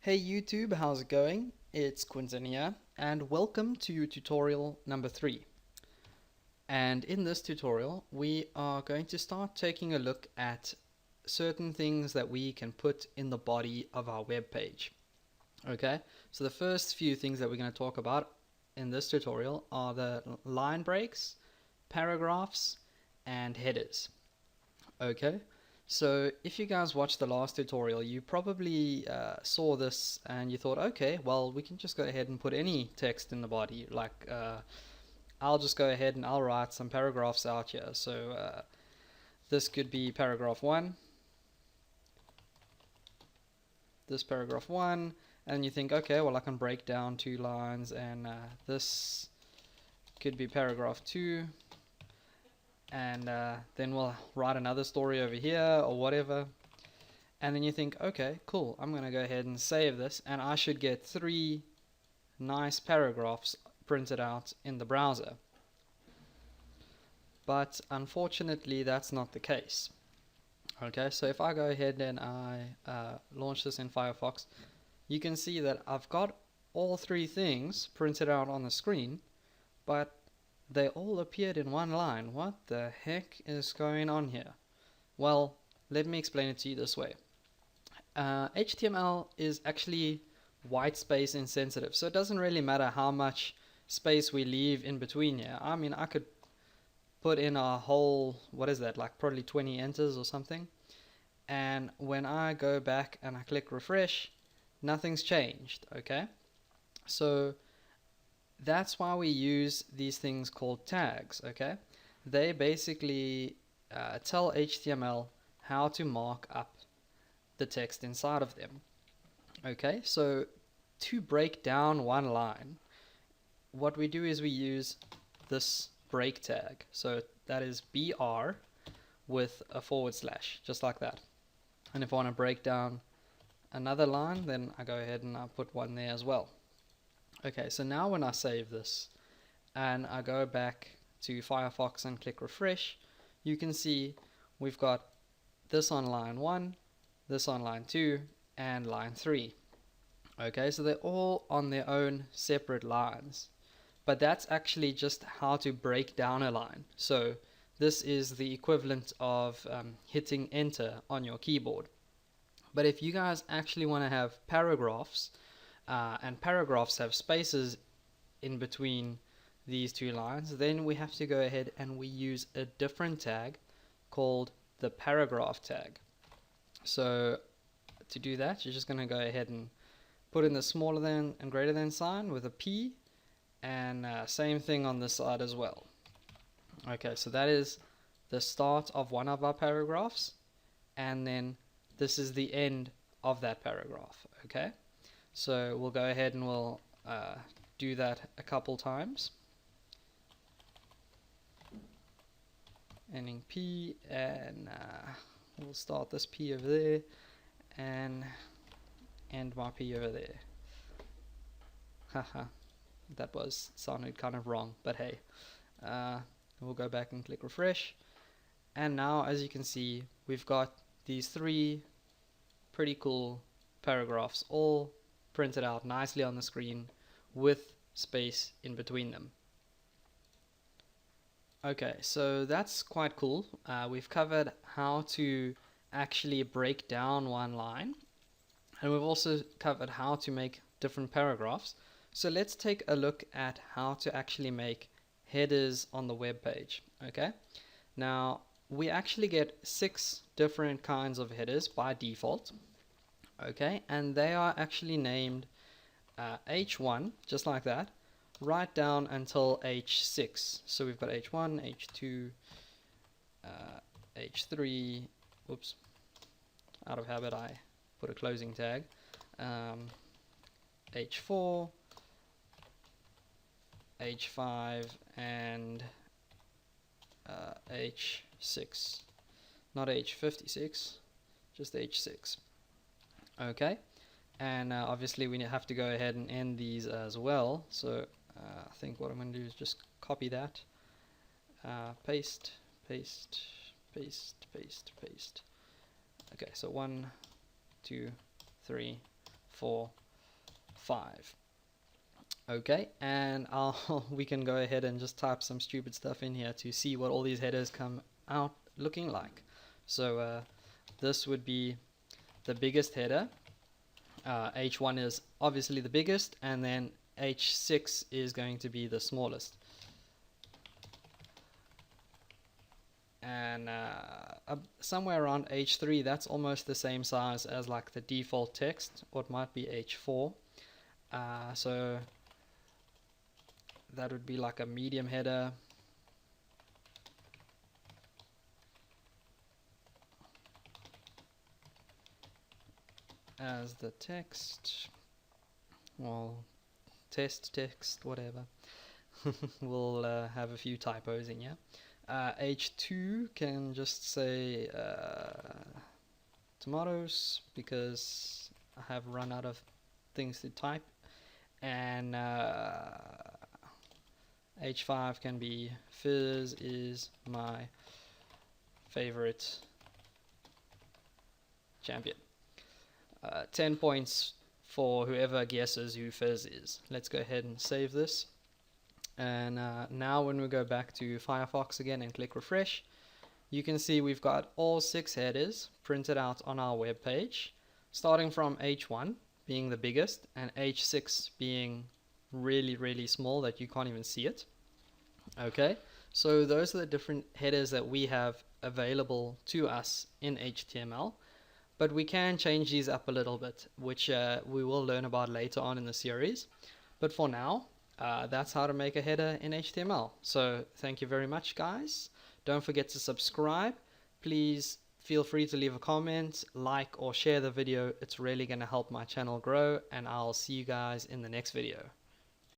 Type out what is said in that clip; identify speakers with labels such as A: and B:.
A: Hey YouTube, how's it going? It's Quinton here, and welcome to tutorial number 3. And in this tutorial, we are going to start taking a look at certain things that we can put in the body of our web page. Okay, so the first few things that we're going to talk about in this tutorial are the line breaks, paragraphs, and headers. Okay, so if you guys watched the last tutorial, you probably saw this and you thought, okay, well, we can just go ahead and put any text in the body. Like, I'll just go ahead and I'll write some paragraphs out here. So this could be paragraph 1, this paragraph 1, and you think, okay, well, I can break down 2 lines, and this could be paragraph 2. And then we'll write another story over here or whatever, and then you think, okay, cool, I'm gonna go ahead and save this, and I should get 3 nice paragraphs printed out in the browser. But unfortunately that's not the case. Okay, so if I go ahead and I launch this in Firefox, you can see that I've got all 3 things printed out on the screen, but they all appeared in one line. What the heck is going on here? Well, let me explain it to you this way. HTML is actually white space insensitive, so it doesn't really matter how much space we leave in between here. I mean, I could put in a whole, what is that, like probably 20 enters or something, and when I go back and I click refresh, nothing's changed. Okay, so that's why we use these things called tags. Okay, they basically tell HTML how to mark up the text inside of them. Okay, so to break down one line, what we do is we use this break tag. So that is BR with a /, just like that. And if I want to break down another line, then I go ahead and I put one there as well. Okay, so now when I save this and I go back to Firefox and click refresh, you can see we've got this on line 1, this on line 2, and line 3. Okay, so they're all on their own separate lines, but that's actually just how to break down a line. So this is the equivalent of hitting enter on your keyboard. But if you guys actually want to have paragraphs, and paragraphs have spaces in between these 2 lines, then we have to go ahead and we use a different tag called the paragraph tag. So to do that, you're just going to go ahead and put in the smaller than and greater than sign with a P, and same thing on this side as well. Okay, so that is the start of one of our paragraphs, and then this is the end of that paragraph. Okay, so we'll go ahead and we'll do that a couple times. Ending P, and we'll start this P over there and end my P over there. Haha, that sounded kind of wrong, but hey, we'll go back and click refresh, and now as you can see, we've got these 3 pretty cool paragraphs all printed out nicely on the screen with space in between them. Okay, so that's quite cool. We've covered how to actually break down one line, and we've also covered how to make different paragraphs. So let's take a look at how to actually make headers on the web page. Okay, now we actually get 6 different kinds of headers by default. Okay, and they are actually named H1, just like that, right down until H6. So we've got H1, H2, H3, whoops, out of habit I put a closing tag, H4, H5, and H6. Not H56, just H6. Okay, and obviously we have to go ahead and end these as well. So I think what I'm going to do is just copy that, paste, paste, paste, paste, paste. Okay, so 1, 2, 3, 4, 5. Okay, and we can go ahead and just type some stupid stuff in here to see what all these headers come out looking like. So this would be the biggest header. H1 is obviously the biggest, and then H6 is going to be the smallest. And somewhere around H3, that's almost the same size as like the default text, or it might be H4. So that would be like a medium header. As the text, well, test text, whatever. We'll have a few typos in here. H2 can just say tomatoes, because I have run out of things to type. And H5 can be fizz is my favorite champion. 10 points for whoever guesses who fizz is. Let's go ahead and save this. And now when we go back to Firefox again and click refresh, you can see we've got all 6 headers printed out on our web page, starting from H1 being the biggest and H6 being really small that you can't even see it. Okay, so those are the different headers that we have available to us in HTML. But we can change these up a little bit, which we will learn about later on in the series. But for now, that's how to make a header in HTML. So thank you very much, guys. Don't forget to subscribe. Please feel free to leave a comment, like, or share the video. It's really going to help my channel grow, and I'll see you guys in the next video.